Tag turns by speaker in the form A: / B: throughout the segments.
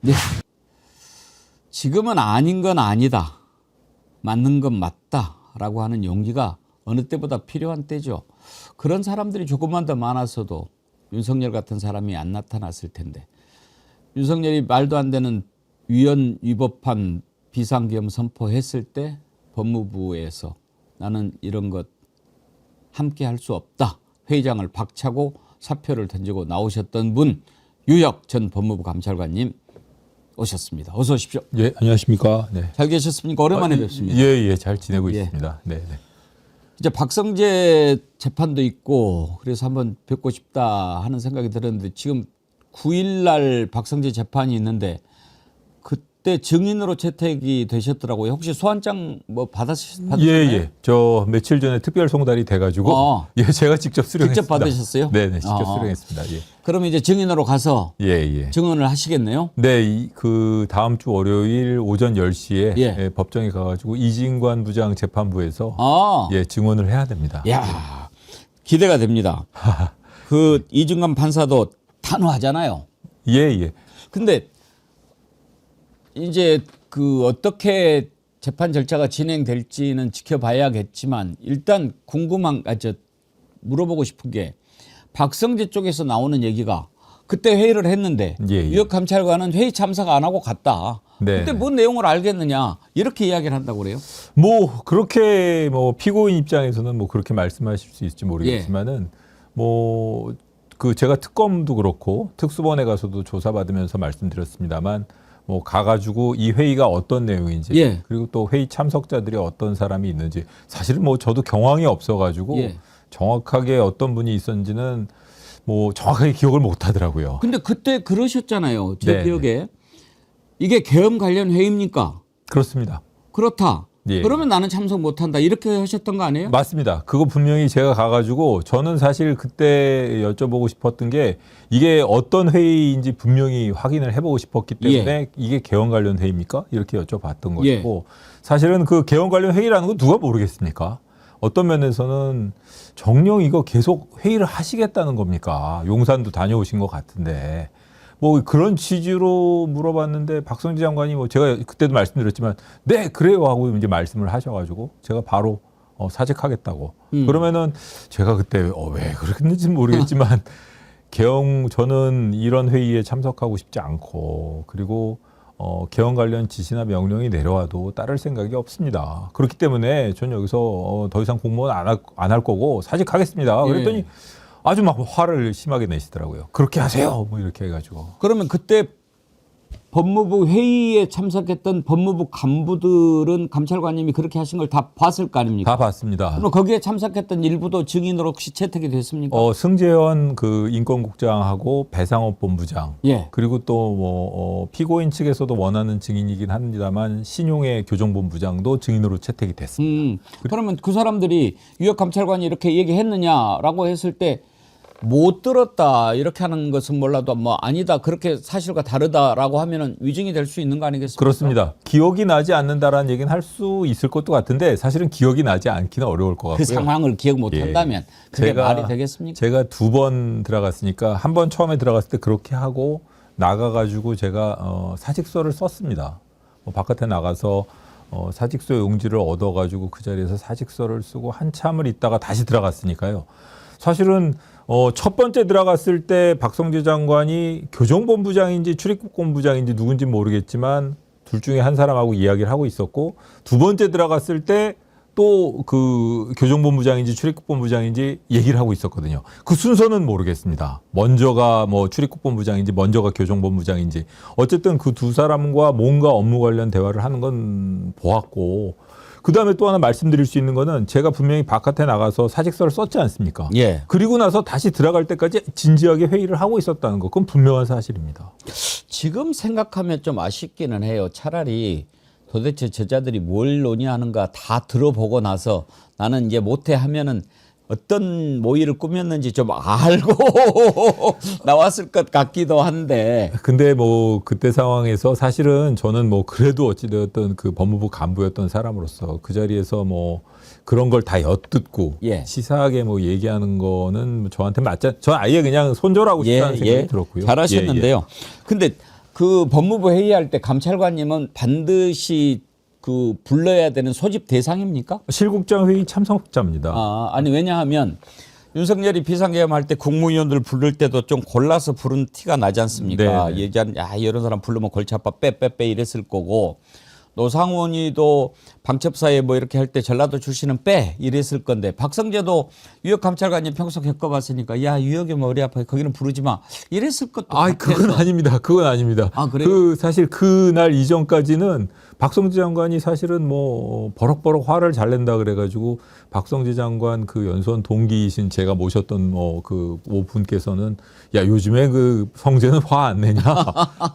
A: 네. 지금은 아닌 건 아니다. 맞는 건 맞다라고 하는 용기가 어느 때보다 필요한 때죠. 그런 사람들이 조금만 더 많았어도 윤석열 같은 사람이 안 나타났을 텐데 윤석열이 말도 안 되는 위헌 위법한 비상계엄 선포했을 때 법무부에서 나는 이런 것 함께 할 수 없다. 회의장을 박차고 사표를 던지고 나오셨던 분 유혁 전 법무부 감찰관님 오셨습니다. 어서 오십시오.
B: 예, 안녕하십니까. 네.
A: 잘 계셨습니까? 오랜만에 뵙습니다.
B: 예, 잘 지내고
A: 예.
B: 있습니다. 네.
A: 이제 박성재 재판도 있고 그래서 한번 뵙고 싶다 하는 생각이 들었는데 지금 9일 날 박성재 재판이 있는데 그때 증인으로 채택이 되셨더라고요. 혹시 소환장 뭐 받으셨나요?
B: 예. 저 며칠 전에 특별 송달이 돼가지고 예, 제가 직접 수령했습니다.
A: 직접 받으셨어요?
B: 네, 직접 수령했습니다. 예.
A: 그러면 이제 증인으로 가서
B: 예.
A: 증언을 하시겠네요?
B: 네, 그 다음 주 월요일 오전 10시에
A: 예.
B: 법정에 가가지고 이진관 부장 재판부에서 증언을 해야 됩니다.
A: 야, 기대가 됩니다. 그 이중관 판사도 단호하잖아요.
B: 예.
A: 근데 이제 그 어떻게 재판 절차가 진행될지는 지켜봐야겠지만 일단 물어보고 싶은 게 박성재 쪽에서 나오는 얘기가 그때 회의를 했는데 유혁 감찰관은 회의 참석 안 하고 갔다.
B: 네.
A: 그때 뭔 내용을 알겠느냐 이렇게 이야기를 한다고 그래요.
B: 뭐 그렇게 뭐 피고인 입장에서는 뭐 그렇게 말씀하실 수 있을지 모르겠지만은 뭐 그 제가 특검도 그렇고 특수본에 가서도 조사받으면서 말씀드렸습니다만 뭐 가가지고 이 회의가 어떤 내용인지 그리고 또 회의 참석자들이 어떤 사람이 있는지 사실은 뭐 저도 경황이 없어가지고 정확하게 어떤 분이 있었는지는 뭐 정확하게 기억을 못 하더라고요.
A: 근데 그때 그러셨잖아요. 제 기억에. 이게 계엄 관련 회의입니까?
B: 그렇습니다.
A: 그렇다. 그러면 나는 참석 못한다. 이렇게 하셨던 거 아니에요?
B: 맞습니다. 그거 분명히 제가 가가지고 저는 사실 그때 여쭤보고 싶었던 게 이게 어떤 회의인지 분명히 확인을 해보고 싶었기 때문에 이게 계엄 관련 회의입니까? 이렇게 여쭤봤던 것이고 사실은 그 계엄 관련 회의라는 건 누가 모르겠습니까? 어떤 면에서는 정녕 이거 계속 회의를 하시겠다는 겁니까? 용산도 다녀오신 것 같은데 뭐 그런 취지로 물어봤는데 박성재 장관이 뭐 제가 그때도 말씀드렸지만 네 그래요 하고 이제 말씀을 하셔가지고 제가 바로 사직하겠다고 그러면은 제가 그때 왜 그랬는지는 모르겠지만 저는 이런 회의에 참석하고 싶지 않고 그리고 개헌 관련 지시나 명령이 내려와도 따를 생각이 없습니다. 그렇기 때문에 저는 여기서 더 이상 공무원 안 할 거고 사직하겠습니다. 그랬더니 아주 막 화를 심하게 내시더라고요. 그렇게 하세요. 뭐 이렇게 해가지고.
A: 그러면 그때 법무부 회의에 참석했던 법무부 간부들은 감찰관님이 그렇게 하신 걸 다 봤을 거 아닙니까?
B: 다 봤습니다.
A: 그럼 거기에 참석했던 일부도 증인으로 혹시 채택이 됐습니까?
B: 승재원 그 인권국장하고 배상업 본부장 그리고 또 뭐 피고인 측에서도 원하는 증인이긴 합니다만 신용의 교정본부장도 증인으로 채택이 됐습니다.
A: 그러면 그 사람들이 유혁 감찰관이 이렇게 얘기했느냐라고 했을 때 못 들었다 이렇게 하는 것은 몰라도 뭐 아니다 그렇게 사실과 다르다라고 하면은 위증이 될 수 있는 거 아니겠습니까?
B: 그렇습니다. 기억이 나지 않는다라는 얘기는 할 수 있을 것도 같은데 사실은 기억이 나지 않기는 어려울 것 같고요.
A: 그 상황을 기억 못 한다면 그게 말이 되겠습니까?
B: 제가 2번 들어갔으니까 한 번 처음에 들어갔을 때 그렇게 하고 나가가지고 제가 사직서를 썼습니다. 바깥에 나가서 사직서 용지를 얻어가지고 그 자리에서 사직서를 쓰고 한참을 있다가 다시 들어갔으니까요. 사실은 첫 번째 들어갔을 때 박성재 장관이 교정본부장인지 출입국본부장인지 누군지 모르겠지만 둘 중에 한 사람하고 이야기를 하고 있었고 두 번째 들어갔을 때 또 그 교정본부장인지 출입국본부장인지 얘기를 하고 있었거든요. 그 순서는 모르겠습니다. 먼저가 뭐 출입국본부장인지 먼저가 교정본부장인지 어쨌든 그 두 사람과 뭔가 업무 관련 대화를 하는 건 보았고 그다음에 또 하나 말씀드릴 수 있는 거는 제가 분명히 바깥에 나가서 사직서를 썼지 않습니까? 그리고 나서 다시 들어갈 때까지 진지하게 회의를 하고 있었다는 거 그건 분명한 사실입니다.
A: 지금 생각하면 좀 아쉽기는 해요. 차라리 도대체 저자들이 뭘 논의하는가 다 들어보고 나서 나는 이제 못해 하면은 어떤 모의를 꾸몄는지 좀 알고 나왔을 것 같기도 한데.
B: 근데 뭐 그때 상황에서 사실은 저는 뭐 그래도 어찌되었던 그 법무부 간부였던 사람으로서 그 자리에서 뭐 그런 걸 다 엿듣고 치사하게 뭐 얘기하는 거는 저한테 맞지 저 아예 그냥 손절하고 싶다는 생각이 들었고요.
A: 잘하셨는데요. 근데 그 법무부 회의할 때 감찰관님은 반드시 그 불러야 되는 소집 대상입니까?
B: 실국장 회의 참석자입니다.
A: 아니 왜냐하면 윤석열이 비상계엄할 때 국무위원들 부를 때도 좀 골라서 부른 티가 나지 않습니까?
B: 네네.
A: 예전 이런 사람 부르면 골치 아파 빼 이랬을 거고 노상원이도 방첩사에 뭐 이렇게 할 때 전라도 출신은 빼 이랬을 건데 박성재도 유역 감찰관님 평소 겪어봤으니까 야 유역이 뭐 어리 아파 거기는 부르지 마 이랬을 것도
B: 그건 아닙니다. 그건 아닙니다.
A: 그래요?
B: 그 사실 그날 이전까지는 박성재 장관이 사실은 뭐 버럭버럭 화를 잘 낸다 그래가지고 박성재 장관 그 연수원 동기이신 제가 모셨던 그 분께서는 야 요즘에 그 성재는 화 안 내냐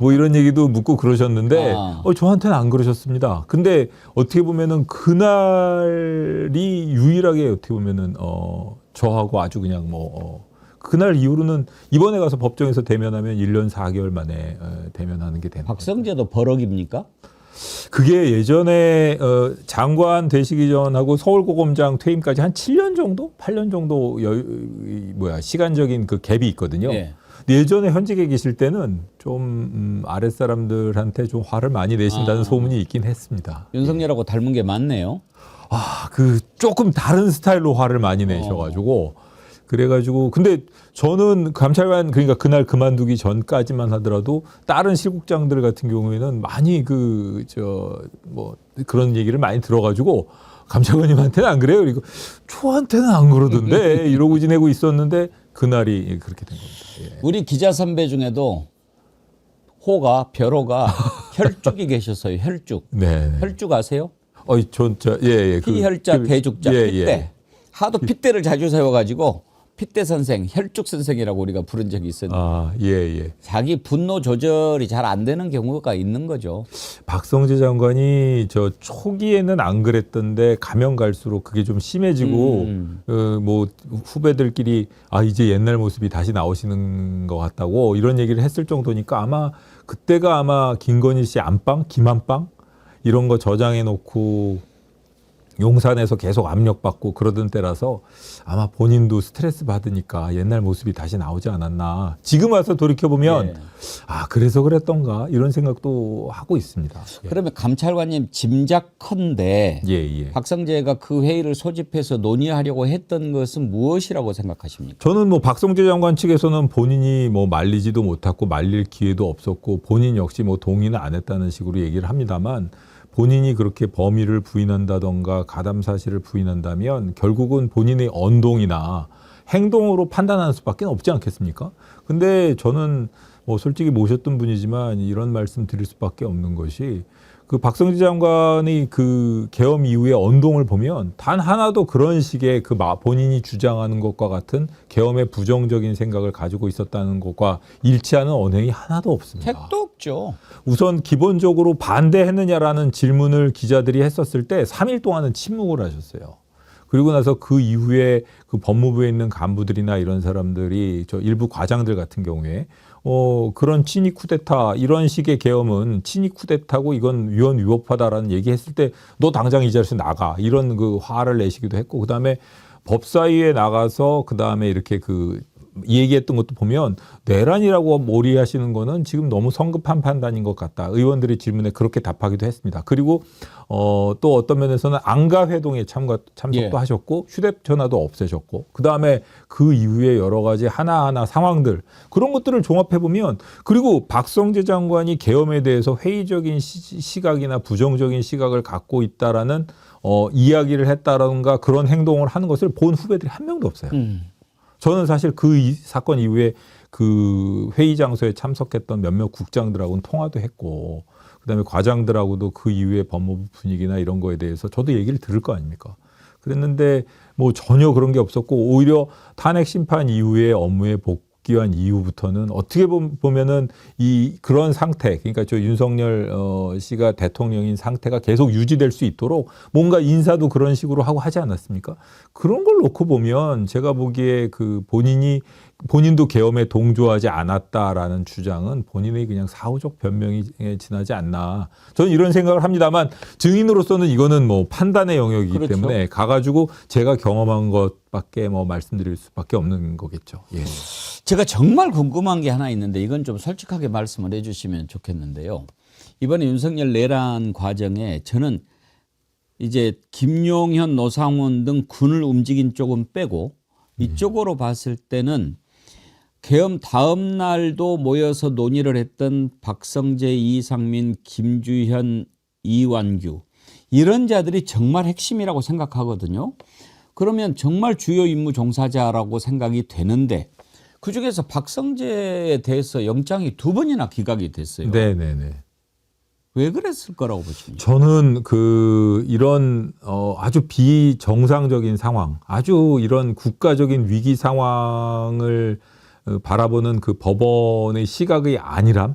B: 뭐 이런 얘기도 묻고 그러셨는데 저한테는 안 그러셨습니다. 근데 어떻게 보면은 그날이 유일하게 어떻게 보면은 저하고 아주 그냥 그날 이후로는 이번에 가서 법정에서 대면하면 1년 4개월 만에 대면하는 게 되는 거죠.
A: 박성재도 버럭입니까?
B: 그게 예전에 장관 되시기 전하고 서울고검장 퇴임까지 한 7년 정도, 8년 정도 시간적인 그 갭이 있거든요.
A: 예.
B: 예전에 현직에 계실 때는 좀 아랫사람들한테 좀 화를 많이 내신다는 소문이 있긴 했습니다.
A: 윤석열하고 닮은 게 많네요.
B: 그 조금 다른 스타일로 화를 많이 내셔가지고 그래가지고 근데 저는 감찰관 그러니까 그날 그만두기 전까지만 하더라도 다른 실국장들 같은 경우에는 많이 그런 얘기를 많이 들어가지고 감찰관님한테는 안 그래요. 그리고 저한테는 안 그러던데 이러고 지내고 있었는데 그날이 그렇게 된 겁니다. 예.
A: 우리 기자 선배 중에도 벼로가 혈쭉이 계셨어요. 혈쭉.
B: 네.
A: 혈쭉 아세요?
B: 예.
A: 피혈자, 대죽자,
B: 예,
A: 핏대.
B: 예.
A: 하도 핏대를 자주 세워가지고 핏대 선생, 혈쭉 선생이라고 우리가 부른 적이 있었는데
B: 예.
A: 자기 분노 조절이 잘 안 되는 경우가 있는 거죠.
B: 박성재 장관이 저 초기에는 안 그랬던데 가면 갈수록 그게 좀 심해지고 뭐 후배들끼리 이제 옛날 모습이 다시 나오시는 것 같다고 이런 얘기를 했을 정도니까 그때가 김건희 씨 안방, 김안방 이런 거 저장해 놓고 용산에서 계속 압력받고 그러던 때라서 아마 본인도 스트레스 받으니까 옛날 모습이 다시 나오지 않았나. 지금 와서 돌이켜보면 그래서 그랬던가 이런 생각도 하고 있습니다.
A: 그러면 감찰관님 짐작컨대 박성재가 그 회의를 소집해서 논의하려고 했던 것은 무엇이라고 생각하십니까?
B: 저는 박성재 장관 측에서는 본인이 말리지도 못했고 말릴 기회도 없었고 본인 역시 동의는 안 했다는 식으로 얘기를 합니다만 본인이 그렇게 범위를 부인한다던가 가담 사실을 부인한다면 결국은 본인의 언동이나 행동으로 판단하는 수밖에 없지 않겠습니까? 근데 저는 솔직히 모셨던 분이지만 이런 말씀 드릴 수밖에 없는 것이 그 박성재 장관의 그 계엄 이후의 언동을 보면 단 하나도 그런 식의 본인이 주장하는 것과 같은 계엄의 부정적인 생각을 가지고 있었다는 것과 일치하는 언행이 하나도 없습니다.
A: 택도 없죠.
B: 우선 기본적으로 반대했느냐라는 질문을 기자들이 했었을 때 3일 동안은 침묵을 하셨어요. 그리고 나서 그 이후에 그 법무부에 있는 간부들이나 이런 사람들이 일부 과장들 같은 경우에 그런 친위 쿠데타 이런 식의 계엄은 친위 쿠데타고 이건 위헌 위법하다라는 얘기했을 때 너 당장 이 자리에서 나가 이런 그 화를 내시기도 했고 그다음에 법사위에 나가서 그다음에 이렇게 얘기했던 것도 보면 내란이라고 몰이하시는 거는 지금 너무 성급한 판단인 것 같다. 의원들의 질문에 그렇게 답하기도 했습니다. 그리고 또 어떤 면에서는 안가회동에 참석도 하셨고 휴대전화도 없애셨고 그다음에 그 이후에 여러 가지 하나하나 상황들 그런 것들을 종합해 보면 그리고 박성재 장관이 계엄에 대해서 회의적인 시각이나 부정적인 시각을 갖고 있다라는 이야기를 했다던가 그런 행동을 하는 것을 본 후배들이 한 명도 없어요. 저는 사실 그 사건 이후에 그 회의 장소에 참석했던 몇몇 국장들하고는 통화도 했고 그다음에 과장들하고도 그 이후에 법무부 분위기나 이런 거에 대해서 저도 얘기를 들을 거 아닙니까? 그랬는데 전혀 그런 게 없었고 오히려 탄핵 심판 이후에 업무에 복귀한 이후부터는 어떻게 보면은 그런 상태 그러니까 윤석열 씨가 대통령인 상태가 계속 유지될 수 있도록 뭔가 인사도 그런 식으로 하고 하지 않았습니까? 그런 걸 놓고 보면 제가 보기에 본인이 본인도 계엄에 동조하지 않았다라는 주장은 본인의 그냥 사후적 변명이 지나지 않나. 저는 이런 생각을 합니다만 증인으로서는 이거는 뭐 판단의 영역이기
A: 그렇죠.
B: 때문에 가가지고 제가 경험한 것밖에 뭐 말씀드릴 수밖에 없는 거겠죠. 예.
A: 제가 정말 궁금한 게 하나 있는데 이건 좀 솔직하게 말씀을 해주시면 좋겠는데요. 이번에 윤석열 내란 과정에 저는 이제 김용현, 노상원 등 군을 움직인 쪽은 빼고 이쪽으로 봤을 때는 계엄 다음 날도 모여서 논의를 했던 박성재, 이상민, 김주현, 이완규 이런 자들이 정말 핵심이라고 생각하거든요. 그러면 정말 주요 임무 종사자라고 생각이 되는데 그중에서 박성재에 대해서 영장이 2번이나 기각이 됐어요.
B: 네네네.
A: 왜 그랬을 거라고 보십니까?
B: 저는 이런 아주 비정상적인 상황, 아주 이런 국가적인 위기 상황을 바라보는 그 법원의 시각의 안일함,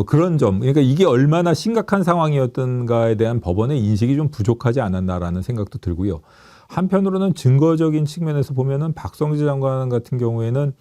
B: 그런 점, 그러니까 이게 얼마나 심각한 상황이었던가에 대한 법원의 인식이 좀 부족하지 않았나라는 생각도 들고요. 한편으로는 증거적인 측면에서 보면은 박성재 장관 같은 경우에는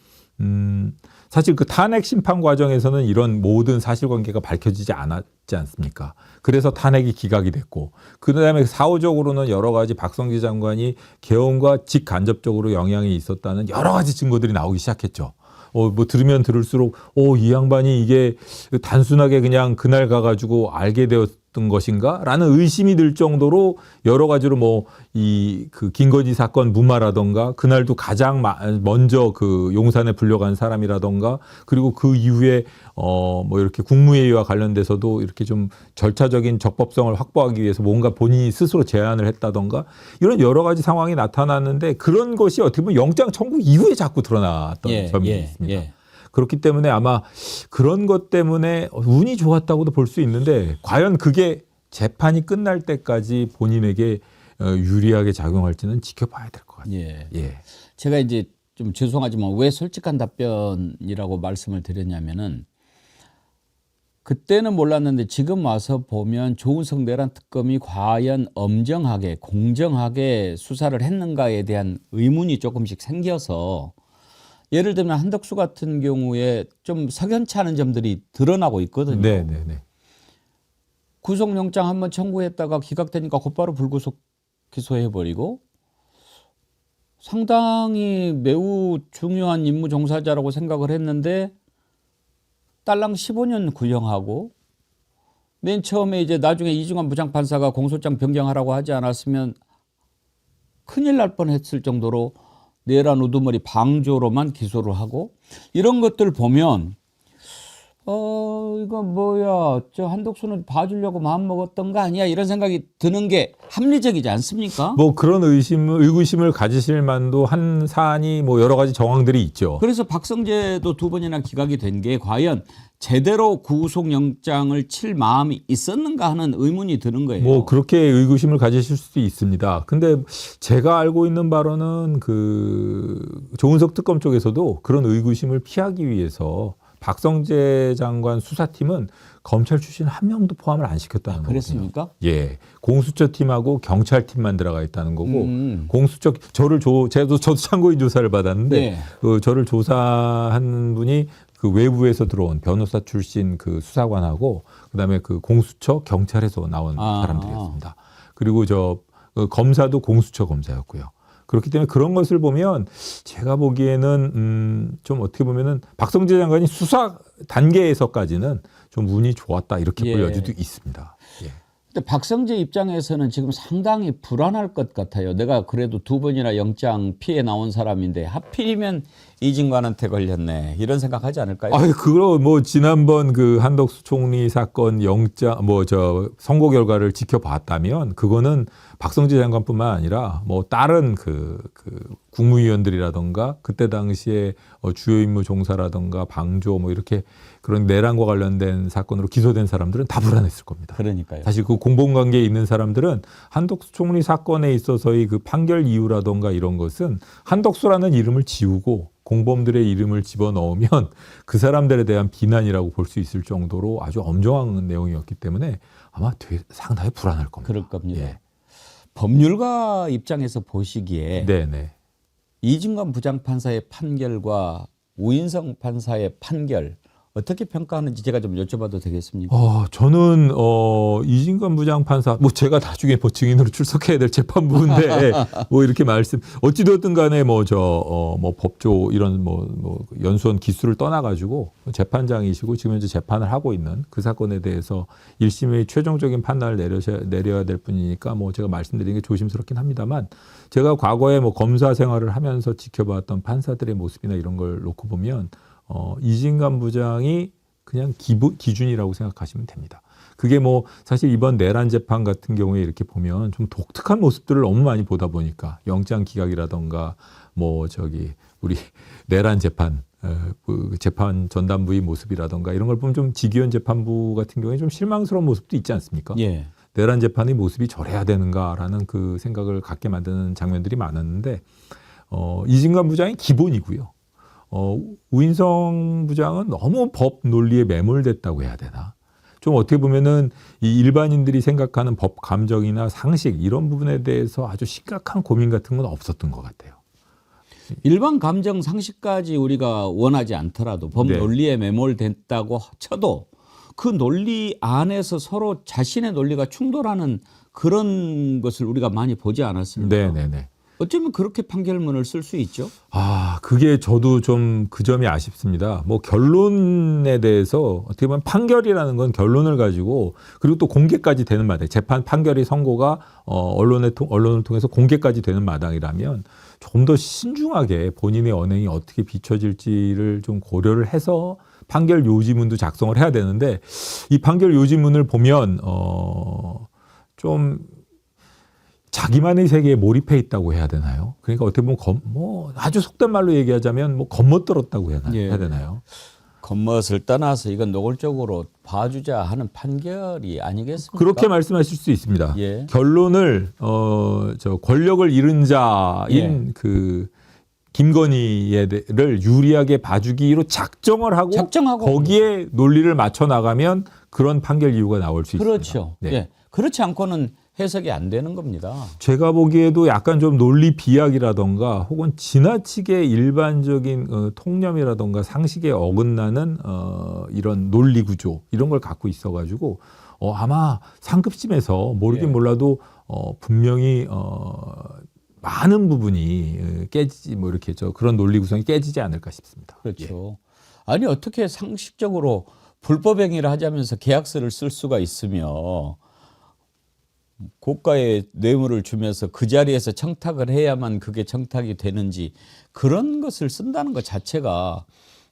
B: 사실 그 탄핵 심판 과정에서는 이런 모든 사실관계가 밝혀지지 않았지 않습니까? 그래서 탄핵이 기각이 됐고, 그 다음에 사후적으로는 여러 가지 박성재 장관이 계엄과 직간접적으로 영향이 있었다는 여러 가지 증거들이 나오기 시작했죠. 뭐 들으면 들을수록 이 양반이 이게 단순하게 그냥 그날 가가지고 알게 되었던 것인가라는 의심이 들 정도로 여러 가지로 뭐 그 김건희 사건 무마라던가 그날도 가장 먼저 그 용산에 불려간 사람이라던가 그리고 그 이후에 뭐 이렇게 국무회의와 관련돼서도 이렇게 좀 절차적인 적법성을 확보하기 위해서 뭔가 본인이 스스로 제안을 했다던가 이런 여러 가지 상황이 나타났는데 그런 것이 어떻게 보면 영장 청구 이후에 자꾸 드러났던 점이 있습니다. 그렇기 때문에 아마 그런 것 때문에 운이 좋았다고도 볼 수 있는데 과연 그게 재판이 끝날 때까지 본인에게 유리하게 작용할지는 지켜봐야 될 것 같아요. 예.
A: 제가 이제 좀 죄송하지만 왜 솔직한 답변이라고 말씀을 드렸냐면은 그때는 몰랐는데 지금 와서 보면 조은석 내란 특검이 과연 엄정하게 공정하게 수사를 했는가에 대한 의문이 조금씩 생겨서 예를 들면 한덕수 같은 경우에 좀 석연치 않은 점들이 드러나고 있거든요.
B: 네네네.
A: 구속영장 한번 청구했다가 기각되니까 곧바로 불구속 기소해버리고 상당히 매우 중요한 임무 종사자라고 생각을 했는데 딸랑 15년 구형하고 맨 처음에 이제 나중에 이중환 부장판사가 공소장 변경하라고 하지 않았으면 큰일 날 뻔했을 정도로 내란 우두머리 방조로만 기소를 하고 이런 것들 보면 이거 뭐야 저 한독수는 봐주려고 마음먹었던 거 아니야 이런 생각이 드는 게 합리적이지 않습니까?
B: 뭐 그런 의구심을 가지실 만도 한 사안이 뭐 여러 가지 정황들이 있죠.
A: 그래서 박성재도 2번이나 기각이 된 게 과연 제대로 구속영장을 칠 마음이 있었는가 하는 의문이 드는 거예요.
B: 뭐 그렇게 의구심을 가지실 수도 있습니다. 근데 제가 알고 있는 바로는 그 조은석 특검 쪽에서도 그런 의구심을 피하기 위해서 박성재 장관 수사팀은 검찰 출신 한 명도 포함을 안 시켰다는 거거든요.
A: 그랬습니까?
B: 예, 공수처 팀하고 경찰팀만 들어가 있다는 거고 공수처 저도 참고인 조사를 받았는데
A: 네.
B: 저를 조사한 분이 그 외부에서 들어온 변호사 출신 그 수사관하고 그다음에 그 공수처 경찰에서 나온 사람들이었습니다. 그리고 검사도 공수처 검사였고요. 그렇기 때문에 그런 것을 보면 제가 보기에는 좀 어떻게 보면은 박성재 장관이 수사 단계에서까지는 좀 운이 좋았다 이렇게 볼 여지도 있습니다. 예.
A: 근데 박성재 입장에서는 지금 상당히 불안할 것 같아요. 내가 그래도 2번이나 영장 피해 나온 사람인데 하필이면 이진관한테 걸렸네 이런 생각하지 않을까요?
B: 그거 뭐 지난번 그 한덕수 총리 사건 영장 선고 결과를 지켜봤다면 그거는 박성재 장관뿐만 아니라 뭐 다른 그 국무위원들이라던가 그때 당시에 주요 임무 종사라던가 방조 뭐 이렇게 그런 내란과 관련된 사건으로 기소된 사람들은 다 불안했을 겁니다.
A: 그러니까요.
B: 사실 그 공범 관계에 있는 사람들은 한덕수 총리 사건에 있어서의 그 판결 이유라던가 이런 것은 한덕수라는 이름을 지우고 공범들의 이름을 집어넣으면 그 사람들에 대한 비난이라고 볼 수 있을 정도로 아주 엄정한 내용이었기 때문에 아마 상당히 불안할 겁니다.
A: 그럴 겁니다.
B: 예.
A: 법률가 입장에서 보시기에
B: 네네.
A: 이진관 부장판사의 판결과 우인성 판사의 판결 어떻게 평가하는지 제가 좀 여쭤봐도 되겠습니까?
B: 저는 이진관 부장판사 뭐 제가 나중에 뭐 증인으로 출석해야 될 재판부인데 뭐 이렇게 말씀 어찌되었든 간에 뭐 법조 이런 뭐 연수원 기수를 떠나가지고 재판장이시고 지금 현재 재판을 하고 있는 그 사건에 대해서 1심의 최종적인 판단을 내려야 될 분이니까 뭐 제가 말씀드리는 게 조심스럽긴 합니다만 제가 과거에 뭐 검사 생활을 하면서 지켜봤던 판사들의 모습이나 이런 걸 놓고 보면 이진관 부장이 그냥 기준이라고 생각하시면 됩니다. 그게 뭐 사실 이번 내란 재판 같은 경우에 이렇게 보면 좀 독특한 모습들을 너무 많이 보다 보니까 영장 기각이라던가 뭐 우리 내란 재판 재판 전담부의 모습이라던가 이런 걸 보면 좀 지기현 재판부 같은 경우에 좀 실망스러운 모습도 있지 않습니까?
A: 예.
B: 내란 재판의 모습이 저래야 되는가라는 그 생각을 갖게 만드는 장면들이 많았는데 이진관 부장이 기본이고요. 우인성 부장은 너무 법 논리에 매몰됐다고 해야 되나? 좀 어떻게 보면은 이 일반인들이 생각하는 법 감정이나 상식 이런 부분에 대해서 아주 심각한 고민 같은 건 없었던 것 같아요.
A: 일반 감정 상식까지 우리가 원하지 않더라도 법
B: 네.
A: 논리에 매몰됐다고 쳐도 그 논리 안에서 서로 자신의 논리가 충돌하는 그런 것을 우리가 많이 보지 않았습니까?
B: 네네네.
A: 어쩌면 그렇게 판결문을 쓸 수 있죠.
B: 그게 저도 좀 그 점이 아쉽습니다. 뭐 결론에 대해서 어떻게 보면 판결이라는 건 결론을 가지고 그리고 또 공개까지 되는 마당, 재판 판결의 선고가 언론을 통해서 공개까지 되는 마당이라면 좀 더 신중하게 본인의 언행이 어떻게 비춰질지를 좀 고려를 해서 판결 요지문도 작성을 해야 되는데 이 판결 요지문을 보면 좀 자기만의 세계에 몰입해 있다고 해야 되나요? 그러니까 어떻게 보면 뭐 아주 속된 말로 얘기하자면 뭐 겉멋들었다고 해야 되나요?
A: 겉멋을 떠나서 이건 노골적으로 봐주자 하는 판결이 아니겠습니까?
B: 그렇게 말씀하실 수 있습니다.
A: 예.
B: 결론을 권력을 잃은 자인 그 김건희를 유리하게 봐주기로 작정을 하고 거기에 논리를 맞춰 나가면 그런 판결 이유가 나올 수 있습니다.
A: 그렇죠.
B: 네.
A: 예. 그렇지 않고는 해석이 안 되는 겁니다.
B: 제가 보기에도 약간 좀 논리 비약이라던가 혹은 지나치게 일반적인 통념이라던가 상식에 어긋나는 이런 논리 구조 이런 걸 갖고 있어가지고 아마 상급심에서 모르긴 몰라도 분명히 많은 부분이 깨지지 뭐 이렇게 그런 논리 구성이 깨지지 않을까 싶습니다.
A: 그렇죠. 아니 어떻게 상식적으로 불법행위를 하자면서 계약서를 쓸 수가 있으며 고가의 뇌물을 주면서 그 자리에서 청탁을 해야만 그게 청탁이 되는지 그런 것을 쓴다는 것 자체가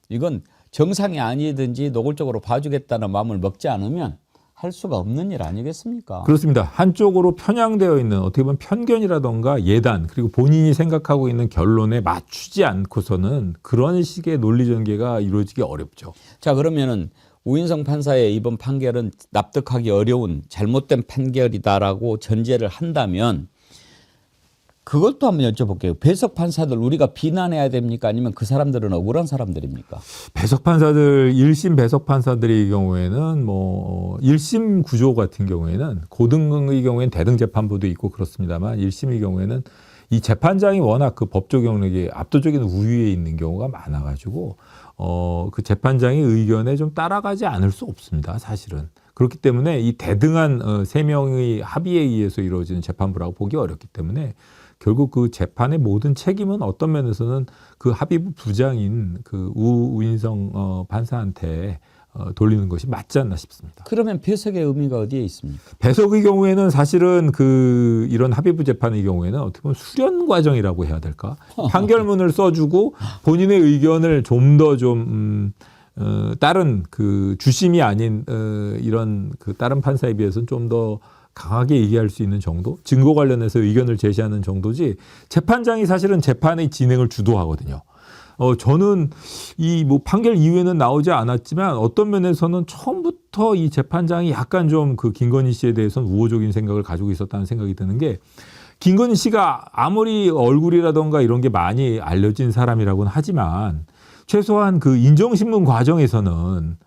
A: 이건 정상이 아니든지 노골적으로 봐주겠다는 마음을 먹지 않으면 할 수가 없는 일 아니겠습니까?
B: 그렇습니다. 한쪽으로 편향되어 있는 어떻게 보면 편견이라던가 예단 그리고 본인이 생각하고 있는 결론에 맞추지 않고서는 그런 식의 논리 전개가 이루어지기 어렵죠.
A: 자 그러면은 우인성 판사의 이번 판결은 납득하기 어려운 잘못된 판결이다라고 전제를 한다면 그것도 한번 여쭤볼게요. 배석 판사들 우리가 비난해야 됩니까? 아니면 그 사람들은 억울한 사람들입니까?
B: 배석 판사들 1심 배석 판사들의 경우에는 뭐 1심 구조 같은 경우에는 고등의 경우에는 대등 재판부도 있고 그렇습니다만 1심의 경우에는 이 재판장이 워낙 그 법조 경력이 압도적인 우위에 있는 경우가 많아가지고 그 재판장의 의견에 좀 따라가지 않을 수 없습니다. 사실은. 그렇기 때문에 이 대등한 세 명의 합의에 의해서 이루어지는 재판부라고 보기 어렵기 때문에 결국 그 재판의 모든 책임은 어떤 면에서는 그 합의부 부장인 그 우인성 판사한테 돌리는 것이 맞지 않나 싶습니다.
A: 그러면 배석의 의미가 어디에 있습니까?
B: 배석의 경우에는 사실은 이런 합의부 재판의 경우에는 어떻게 보면 수련 과정이라고 해야 될까? 판결문을 써주고 본인의 의견을 좀 더 다른 그 주심이 아닌 이런 그 다른 판사에 비해서는 좀 더 강하게 얘기할 수 있는 정도? 증거 관련해서 의견을 제시하는 정도지 재판장이 사실은 재판의 진행을 주도하거든요. 저는 이 뭐 판결 이후에는 나오지 않았지만 어떤 면에서는 처음부터 이 재판장이 약간 좀 그 김건희 씨에 대해서는 우호적인 생각을 가지고 있었다는 생각이 드는 게 김건희 씨가 아무리 얼굴이라던가 이런 게 많이 알려진 사람이라고는 하지만 최소한 그 인정신문 과정에서는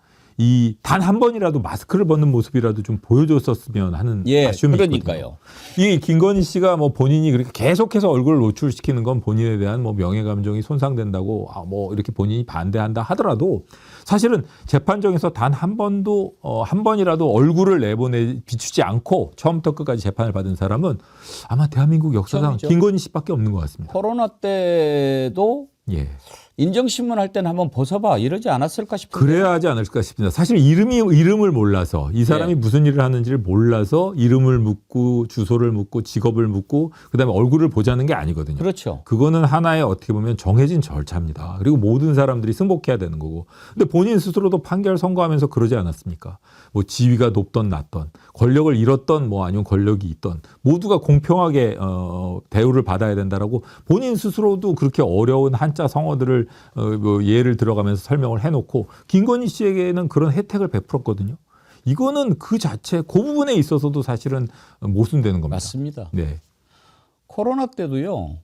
B: 이 단 한 번이라도 마스크를 벗는 모습이라도 좀 보여줬었으면 하는
A: 예,
B: 아쉬움이
A: 그러니까요.
B: 있거든요. 이 김건희 씨가 뭐 본인이 그렇게 계속해서 얼굴을 노출시키는 건 본인에 대한 뭐 명예 감정이 손상된다고 뭐 이렇게 본인이 반대한다 하더라도 사실은 재판정에서 단 한 번도 한 번이라도 얼굴을 내보내 비추지 않고 처음부터 끝까지 재판을 받은 사람은 아마 대한민국 역사상
A: 처음이죠.
B: 김건희 씨밖에 없는 것 같습니다.
A: 코로나 때도
B: 예.
A: 인정신문 할 때는 한번 벗어봐 이러지 않았을까 싶은데.
B: 그래야 하지 않을까 싶습니다. 사실 이름을 몰라서 이 사람이
A: 예.
B: 무슨 일을 하는지를 몰라서 이름을 묻고 주소를 묻고 직업을 묻고 그다음에 얼굴을 보자는 게 아니거든요.
A: 그렇죠.
B: 그거는 하나의 어떻게 보면 정해진 절차입니다. 그리고 모든 사람들이 승복해야 되는 거고. 근데 본인 스스로도 판결 선고하면서 그러지 않았습니까? 뭐 지위가 높던 낮던 권력을 잃었던 뭐 아니면 권력이 있던 모두가 공평하게 대우를 받아야 된다라고 본인 스스로도 그렇게 어려운 한자 성어들을 뭐 예를 들어가면서 설명을 해놓고 김건희 씨에게는 그런 혜택을 베풀었거든요. 이거는 그 자체 그 부분에 있어서도 사실은 모순되는 겁니다.
A: 맞습니다.
B: 네.
A: 코로나 때도요.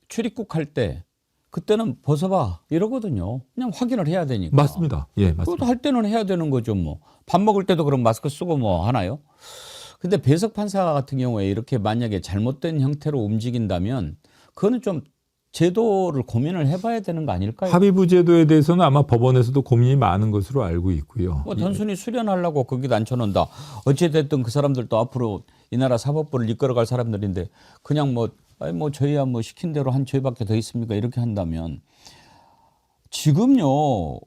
A: 출입국 할 때 그때는 벗어봐 이러거든요. 그냥 확인을 해야 되니까.
B: 맞습니다. 예,
A: 그것도
B: 맞습니다.
A: 할 때는 해야 되는 거죠. 뭐 밥 먹을 때도 그럼 마스크 쓰고 뭐 하나요? 근데 배석 판사 같은 경우에 이렇게 만약에 잘못된 형태로 움직인다면 그거는 좀 제도를 고민을 해봐야 되는 거 아닐까요?
B: 합의부 제도에 대해서는 아마 법원에서도 고민이 많은 것으로 알고 있고요.
A: 뭐 단순히 수련하려고 거기다 앉혀놓는다. 어찌됐든 그 사람들도 앞으로 이 나라 사법부를 이끌어갈 사람들인데 그냥 뭐 저희야 뭐 시킨 대로 한 저희밖에 더 있습니까? 이렇게 한다면 지금요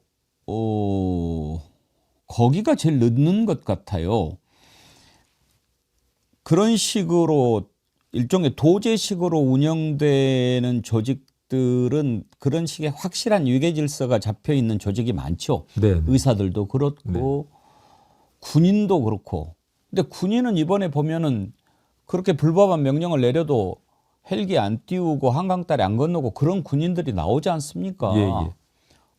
A: 거기가 제일 늦는 것 같아요. 그런 식으로 일종의 도제식으로 운영되는 조직들은 그런 식의 확실한 유계 질서가 잡혀 있는 조직이 많죠.
B: 네.
A: 의사들도 그렇고 군인도 그렇고. 근데 군인은 이번에 보면은 그렇게 불법한 명령을 내려도 헬기 안 띄우고 한강다리 안 건너고 그런 군인들이 나오지 않습니까?
B: 예, 예.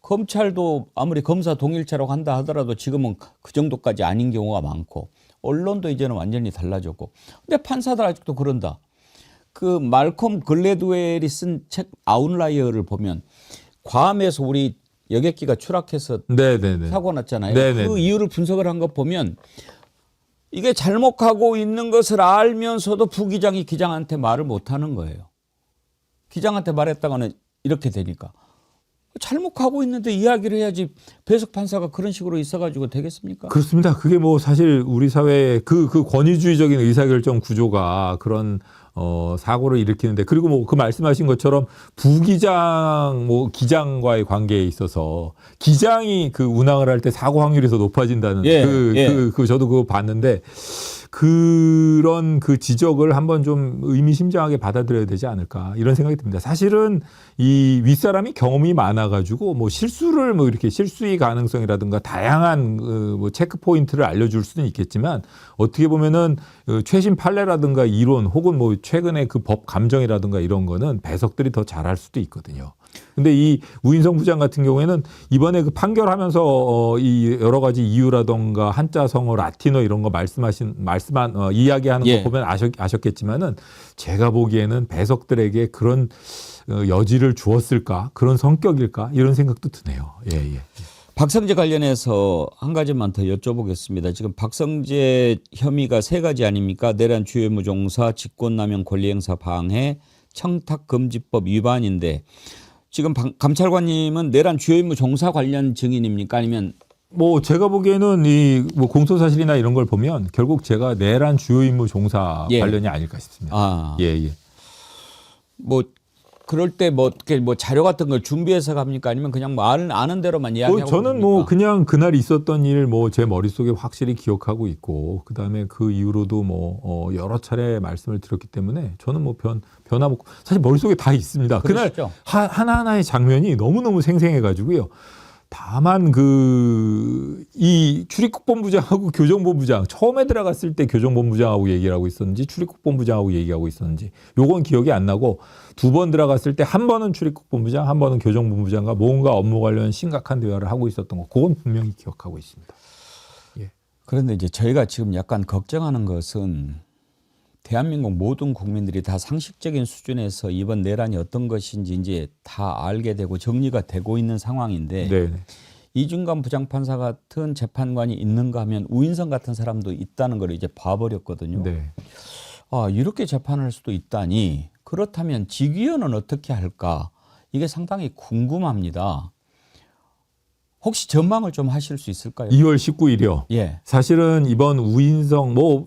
A: 검찰도 아무리 검사 동일체라고 한다 하더라도 지금은 그 정도까지 아닌 경우가 많고 언론도 이제는 완전히 달라졌고. 근데 판사들 아직도 그런다. 그 말콤 글래드웰이 쓴 책 아웃라이어를 보면 괌에서 우리 여객기가 추락해서
B: 네네네.
A: 사고 났잖아요.
B: 네네.
A: 그 이유를 분석을 한 거 보면 이게 잘못하고 있는 것을 알면서도 부기장이 기장한테 말을 못하는 거예요. 기장한테 말했다가는 이렇게 되니까. 잘못하고 있는데 이야기를 해야지 배석 판사가 그런 식으로 있어가지고 되겠습니까?
B: 그렇습니다. 그게 뭐 사실 우리 사회의 그 권위주의적인 의사결정 구조가 그런 사고를 일으키는데 그리고 뭐 그 말씀하신 것처럼 부기장 뭐 기장과의 관계에 있어서 기장이 그 운항을 할 때 사고 확률이 더 높아진다는 저도 그거 봤는데 그런 그 지적을 한번 좀 의미심장하게 받아들여야 되지 않을까 이런 생각이 듭니다. 사실은 이 윗사람이 경험이 많아가지고 뭐 실수를 뭐 이렇게 실수의 가능성이라든가 다양한 뭐 체크 포인트를 알려줄 수는 있겠지만 어떻게 보면은 최신 판례라든가 이론 혹은 뭐 최근에 그 법 감정이라든가 이런 거는 배석들이 더 잘할 수도 있거든요. 근데 이 우인성 부장 같은 경우에는 이번에 그 판결하면서 이 여러 가지 이유라든가 한자 성어 라틴어 이런 거 이야기하는 거 보면 아셨겠지만은 제가 보기에는 배석들에게 그런 여지를 주었을까 그런 성격일까 이런 생각도 드네요. 예.
A: 박성재 관련해서 한 가지만 더 여쭤보겠습니다. 지금 박성재 혐의가 세 가지 아닙니까? 내란 주요 종사, 직권남용 권리행사 방해, 청탁금지법 위반인데 지금 감찰관님은 내란 주요 임무 종사 관련 증인입니까? 아니면
B: 뭐 제가 보기에는 이 뭐 공소 사실이나 이런 걸 보면 결국 제가 내란 주요 임무 종사 관련이 아닐까 싶습니다. 예.
A: 뭐 그럴 때 뭐 어떻게 뭐 자료 같은 걸 준비해서 갑니까? 아니면 그냥 뭐 아는 대로만 이야기하고
B: 저는
A: 그럽니까?
B: 뭐 그냥 그날 있었던 일 뭐 제 머릿속에 확실히 기억하고 있고 그다음에 그 이후로도 뭐 여러 차례 말씀을 드렸기 때문에 저는 뭐 변화없고 사실 머릿속에 다 있습니다.
A: 그러시죠?
B: 그날 하나하나의 장면이 너무너무 생생해 가지고요. 다만 이 출입국본부장하고 교정본부장 처음에 들어갔을 때 교정본부장하고 얘기를 하고 있었는지 출입국본부장하고 얘기하고 있었는지 요건 기억이 안 나고 두 번 들어갔을 때 한 번은 출입국본부장 한 번은 교정본부장과 뭔가 업무 관련 심각한 대화를 하고 있었던 거 그건 분명히 기억하고 있습니다. 예.
A: 그런데 이제 저희가 지금 약간 걱정하는 것은 대한민국 모든 국민들이 다 상식적인 수준에서 이번 내란이 어떤 것인지 이제 다 알게 되고 정리가 되고 있는 상황인데
B: 네.
A: 이중관 부장판사 같은 재판관이 있는가 하면 우인성 같은 사람도 있다는 걸 이제 봐버렸거든요.
B: 네.
A: 아, 이렇게 재판할 수도 있다니. 그렇다면 직위원은 어떻게 할까? 이게 상당히 궁금합니다. 혹시 전망을 좀 하실 수 있을까요?
B: 2월 19일이요.
A: 예.
B: 사실은 이번 우인성 뭐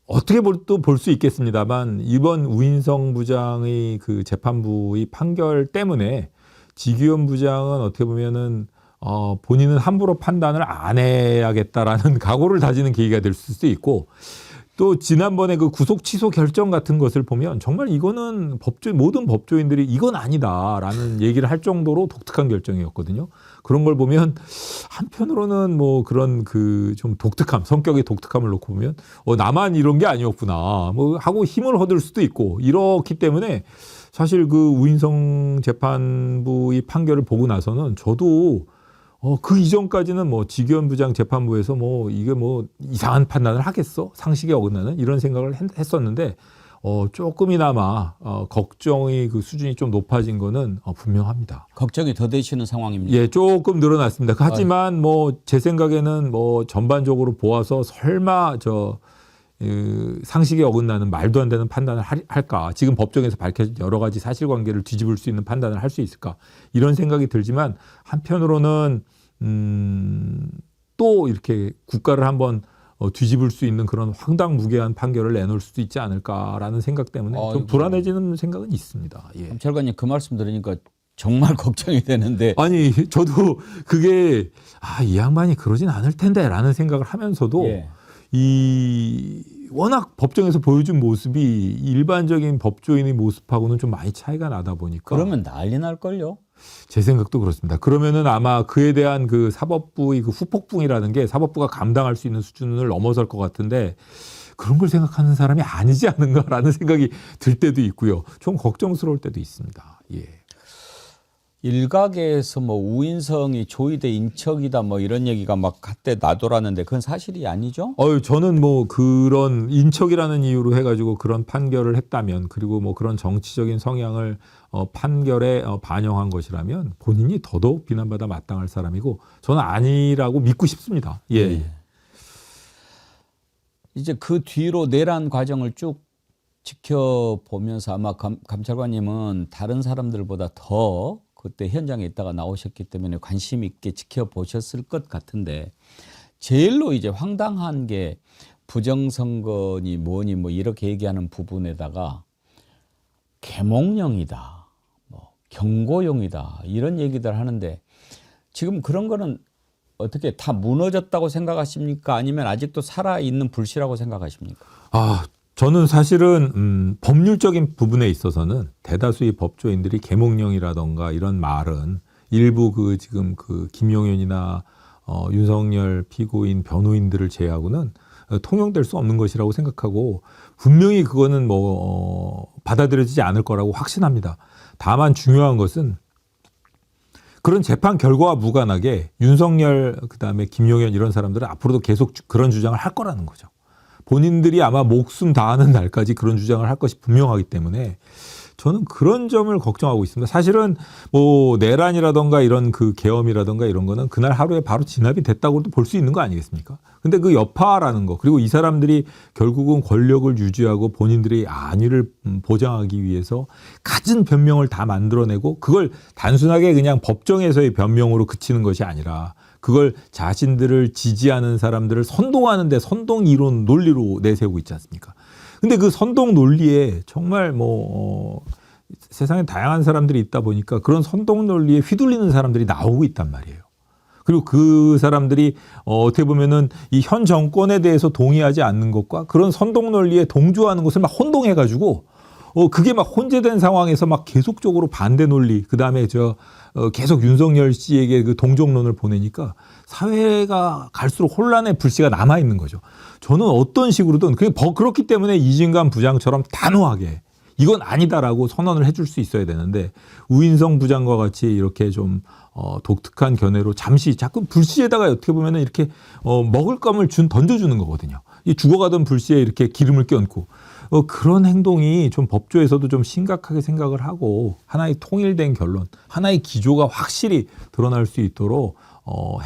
B: 어떻게 또 볼 수 있겠습니다만 이번 우인성 부장의 그 재판부의 판결 때문에 지기현 부장은 어떻게 보면은 본인은 함부로 판단을 안 해야겠다라는 각오를 다지는 계기가 될 수도 있고 또 지난번에 그 구속 취소 결정 같은 것을 보면 정말 이거는 모든 법조인들이 이건 아니다라는 얘기를 할 정도로 독특한 결정이었거든요. 그런 걸 보면 한편으로는 뭐 그런 그 좀 독특함, 성격의 독특함을 놓고 보면 나만 이런 게 아니었구나 뭐 하고 힘을 얻을 수도 있고 이렇기 때문에 사실 그 우인성 재판부의 판결을 보고 나서는 저도 그 이전까지는 뭐 지기현 부장 재판부에서 뭐 이게 뭐 이상한 판단을 하겠어? 상식에 어긋나는 이런 생각을 했었는데 조금이나마 걱정의 그 수준이 좀 높아진 거는 분명합니다.
A: 걱정이 더 되시는 상황입니다.
B: 예, 조금 늘어났습니다. 하지만 뭐 제 생각에는 뭐 전반적으로 보아서 설마 상식에 어긋나는 말도 안 되는 판단을 할까? 지금 법정에서 밝혀진 여러 가지 사실관계를 뒤집을 수 있는 판단을 할 수 있을까? 이런 생각이 들지만 한편으로는 또 이렇게 국가를 한번 뒤집을 수 있는 그런 황당무계한 판결을 내놓을 수도 있지 않을까라는 생각 때문에 좀 불안해지는 생각은 있습니다. 예.
A: 감찰관님 그 말씀 들으니까 정말 걱정이 되는데.
B: 아니 저도 그게 이 양반이 그러진 않을 텐데라는 생각을 하면서도
A: 예.
B: 워낙 법정에서 보여준 모습이 일반적인 법조인의 모습하고는 좀 많이 차이가 나다 보니까
A: 그러면 난리 날걸요?
B: 제 생각도 그렇습니다. 그러면은 아마 그에 대한 그 사법부의 그 후폭풍이라는 게 사법부가 감당할 수 있는 수준을 넘어설 것 같은데 그런 걸 생각하는 사람이 아니지 않은가라는 생각이 들 때도 있고요. 좀 걱정스러울 때도 있습니다. 예.
A: 일각에서 뭐 우인성이 조이대 인척이다 뭐 이런 얘기가 막 한때 나돌았는데 그건 사실이 아니죠?
B: 저는 뭐 그런 인척이라는 이유로 해가지고 그런 판결을 했다면 그리고 뭐 그런 정치적인 성향을 판결에 반영한 것이라면 본인이 더더욱 비난받아 마땅할 사람이고 저는 아니라고 믿고 싶습니다. 예.
A: 네. 이제 그 뒤로 내란 과정을 쭉 지켜보면서 아마 감찰관님은 다른 사람들보다 더 그때 현장에 있다가 나오셨기 때문에 관심 있게 지켜보셨을 것 같은데 제일로 이제 황당한 게 부정선거니 뭐니 뭐 이렇게 얘기하는 부분에다가 계몽령이다, 뭐 경고용이다 이런 얘기들 하는데 지금 그런 거는 어떻게 다 무너졌다고 생각하십니까? 아니면 아직도 살아있는 불씨라고 생각하십니까?
B: 저는 사실은 법률적인 부분에 있어서는 대다수의 법조인들이 계몽령이라던가 이런 말은 일부 지금 김용현이나 윤석열 피고인 변호인들을 제외하고는 통용될 수 없는 것이라고 생각하고 분명히 그거는 받아들여지지 않을 거라고 확신합니다. 다만 중요한 것은 그런 재판 결과와 무관하게 윤석열 그다음에 김용현 이런 사람들은 앞으로도 계속 그런 주장을 할 거라는 거죠. 본인들이 아마 목숨 다하는 날까지 그런 주장을 할 것이 분명하기 때문에 저는 그런 점을 걱정하고 있습니다. 사실은 뭐 내란이라던가 이런 그 계엄이라던가 이런 거는 그날 하루에 바로 진압이 됐다고도 볼 수 있는 거 아니겠습니까? 근데 그 여파라는 거 그리고 이 사람들이 결국은 권력을 유지하고 본인들의 안위를 보장하기 위해서 갖은 변명을 다 만들어내고 그걸 단순하게 그냥 법정에서의 변명으로 그치는 것이 아니라 그걸 자신들을 지지하는 사람들을 선동하는데 선동 이론 논리로 내세우고 있지 않습니까? 근데 그 선동 논리에 정말 세상에 다양한 사람들이 있다 보니까 그런 선동 논리에 휘둘리는 사람들이 나오고 있단 말이에요. 그리고 그 사람들이 어떻게 보면은 이 현 정권에 대해서 동의하지 않는 것과 그런 선동 논리에 동조하는 것을 막 혼동해가지고 그게 막 혼재된 상황에서 막 계속적으로 반대 논리, 그 다음에 계속 윤석열 씨에게 그 동정론을 보내니까 사회가 갈수록 혼란의 불씨가 남아있는 거죠. 저는 어떤 식으로든, 그렇기 때문에 이진관 부장처럼 단호하게 이건 아니다라고 선언을 해줄 수 있어야 되는데 우인성 부장과 같이 이렇게 좀 독특한 견해로 잠시 자꾸 불씨에다가 어떻게 보면은 이렇게 먹을 감을 던져주는 거거든요. 이 죽어가던 불씨에 이렇게 기름을 껴얹고 그런 행동이 좀 법조에서도 좀 심각하게 생각을 하고 하나의 통일된 결론, 하나의 기조가 확실히 드러날 수 있도록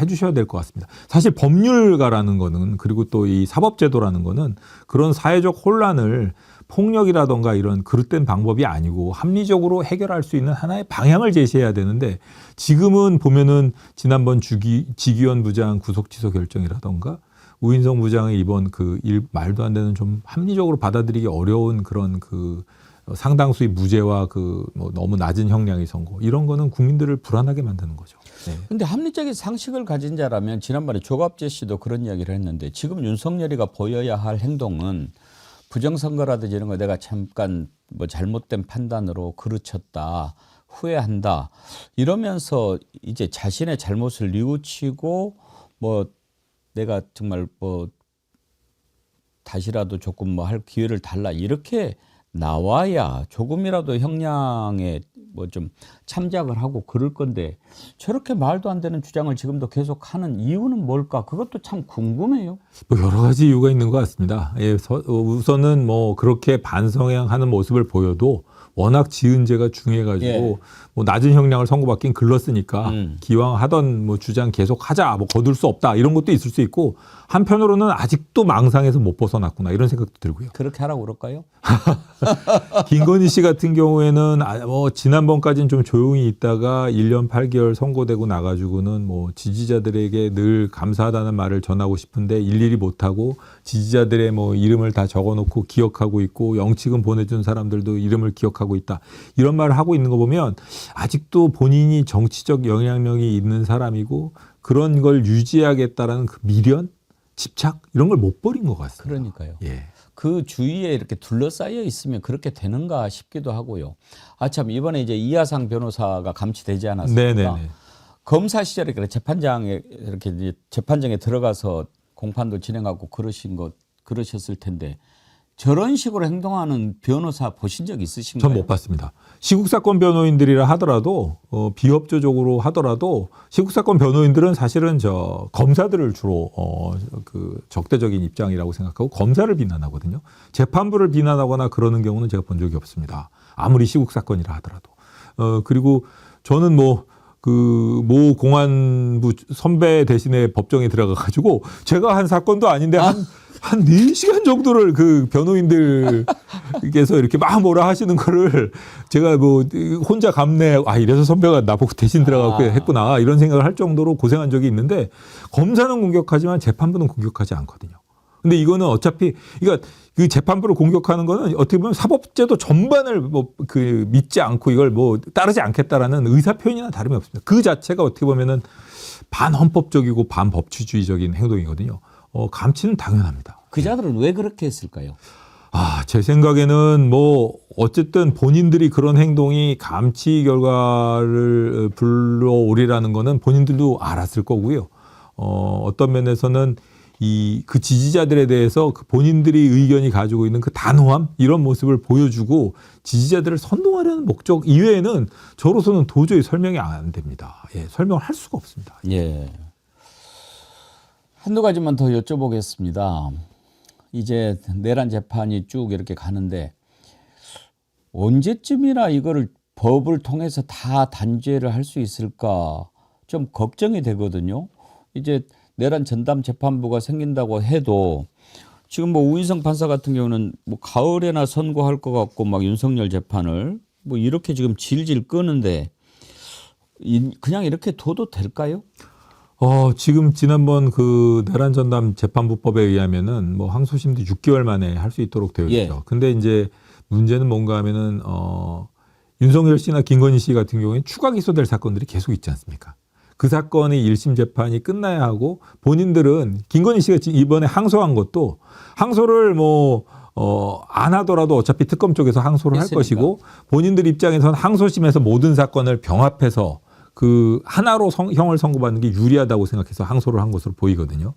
B: 해주셔야 될 것 같습니다. 사실 법률가라는 거는 그리고 또 이 사법제도라는 거는 그런 사회적 혼란을 폭력이라던가 이런 그릇된 방법이 아니고 합리적으로 해결할 수 있는 하나의 방향을 제시해야 되는데 지금은 보면은 지난번 지기현 부장 구속 취소 결정이라던가 우인성 부장의 이번 그 말도 안 되는 좀 합리적으로 받아들이기 어려운 그런 그 상당수의 무죄와 그 뭐 너무 낮은 형량의 선고 이런 거는 국민들을 불안하게 만드는 거죠. 네.
A: 근데 합리적인 상식을 가진 자라면 지난번에 조갑재 씨도 그런 이야기를 했는데 지금 윤석열이가 보여야 할 행동은 부정선거라든지 이런 거 내가 잠깐 뭐 잘못된 판단으로 그르쳤다, 후회한다 이러면서 이제 자신의 잘못을 뉘우치고 뭐 내가 정말 뭐 다시라도 조금 뭐 할 기회를 달라 이렇게 나와야 조금이라도 형량에 뭐 좀 참작을 하고 그럴 건데 저렇게 말도 안 되는 주장을 지금도 계속 하는 이유는 뭘까? 그것도 참 궁금해요.
B: 뭐 여러 가지 이유가 있는 것 같습니다. 예, 우선은 뭐 그렇게 반성하는 모습을 보여도 워낙 지은 죄가 중요해가지고
A: 예.
B: 뭐 낮은 형량을 선고받긴 글렀으니까 기왕 하던 뭐 주장 계속 하자, 뭐 거둘 수 없다 이런 것도 있을 수 있고 한편으로는 아직도 망상에서 못 벗어났구나 이런 생각도 들고요.
A: 그렇게 하라고 그럴까요?
B: 김건희 씨 같은 경우에는 뭐 지난번까지는 좀 조용히 있다가 1년 8개월 선고되고 나가지고는 뭐 지지자들에게 늘 감사하다는 말을 전하고 싶은데 일일이 못하고 지지자들의 뭐 이름을 다 적어놓고 기억하고 있고 영치금 보내준 사람들도 이름을 기억하고 있다. 이런 말을 하고 있는 거 보면 아직도 본인이 정치적 영향력이 있는 사람이고 그런 걸 유지하겠다라는 그 미련, 집착 이런 걸 못 버린 것 같습니다.
A: 그러니까요.
B: 예.
A: 그 주위에 이렇게 둘러싸여 있으면 그렇게 되는가 싶기도 하고요. 아 참 이번에 이제 이하상 변호사가 감치되지 않았습니까?
B: 네네네.
A: 검사 시절에 그래 재판장에 이렇게 이제 재판정에 들어가서 공판도 진행하고 그러셨을 텐데 저런 식으로 행동하는 변호사 보신 적 있으신가요?
B: 전 못 봤습니다. 시국사건 변호인들이라 하더라도 비협조적으로 하더라도 시국사건 변호인들은 사실은 저 검사들을 주로 그 적대적인 입장이라고 생각하고 검사를 비난하거든요. 재판부를 비난하거나 그러는 경우는 제가 본 적이 없습니다. 아무리 시국사건이라 하더라도. 그리고 저는 뭐 그 모 공안부 선배 대신에 법정에 들어가 가지고 제가 한 사건도 아닌데 한 4시간 정도를 그 변호인들께서 이렇게 막 뭐라 하시는 거를 제가 뭐 혼자 감내, 이래서 선배가 나보고 대신 들어가고 했구나, 이런 생각을 할 정도로 고생한 적이 있는데 검사는 공격하지만 재판부는 공격하지 않거든요. 근데 이거는 어차피, 그러니까 그 재판부를 공격하는 거는 어떻게 보면 사법제도 전반을 뭐 그 믿지 않고 이걸 뭐 따르지 않겠다라는 의사표현이나 다름이 없습니다. 그 자체가 어떻게 보면은 반헌법적이고 반법치주의적인 행동이거든요. 감치는 당연합니다.
A: 그자들은 왜 그렇게 했을까요?
B: 제 생각에는 뭐 어쨌든 본인들이 그런 행동이 감치 결과를 불러오리라는 거는 본인들도 알았을 거고요. 어떤 면에서는 그 지지자들에 대해서 그 본인들이 의견이 가지고 있는 그 단호함 이런 모습을 보여주고 지지자들을 선동하려는 목적 이외에는 저로서는 도저히 설명이 안 됩니다. 예, 설명을 할 수가 없습니다.
A: 예. 한두 가지만 더 여쭤보겠습니다. 이제 내란 재판이 쭉 이렇게 가는데 언제쯤이나 이거를 법을 통해서 다 단죄를 할 수 있을까 좀 걱정이 되거든요. 이제 내란 전담 재판부가 생긴다고 해도 지금 뭐 우인성 판사 같은 경우는 뭐 가을에나 선고할 것 같고 막 윤석열 재판을 뭐 이렇게 지금 질질 끄는데 그냥 이렇게 둬도 될까요?
B: 지금 지난번 그 내란 전담 재판부법에 의하면은 뭐 항소심도 6개월 만에 할 수 있도록 되어 있죠.
A: 예.
B: 근데 이제 문제는 뭔가 하면은 윤석열 씨나 김건희 씨 같은 경우에 추가 기소될 사건들이 계속 있지 않습니까? 그 사건의 1심 재판이 끝나야 하고 본인들은 김건희 씨가 이번에 항소한 것도 항소를 안 하더라도 어차피 특검 쪽에서 항소를 할 것이고 본인들 입장에서는 항소심에서 모든 사건을 병합해서 그 하나로 형을 선고받는 게 유리하다고 생각해서 항소를 한 것으로 보이거든요.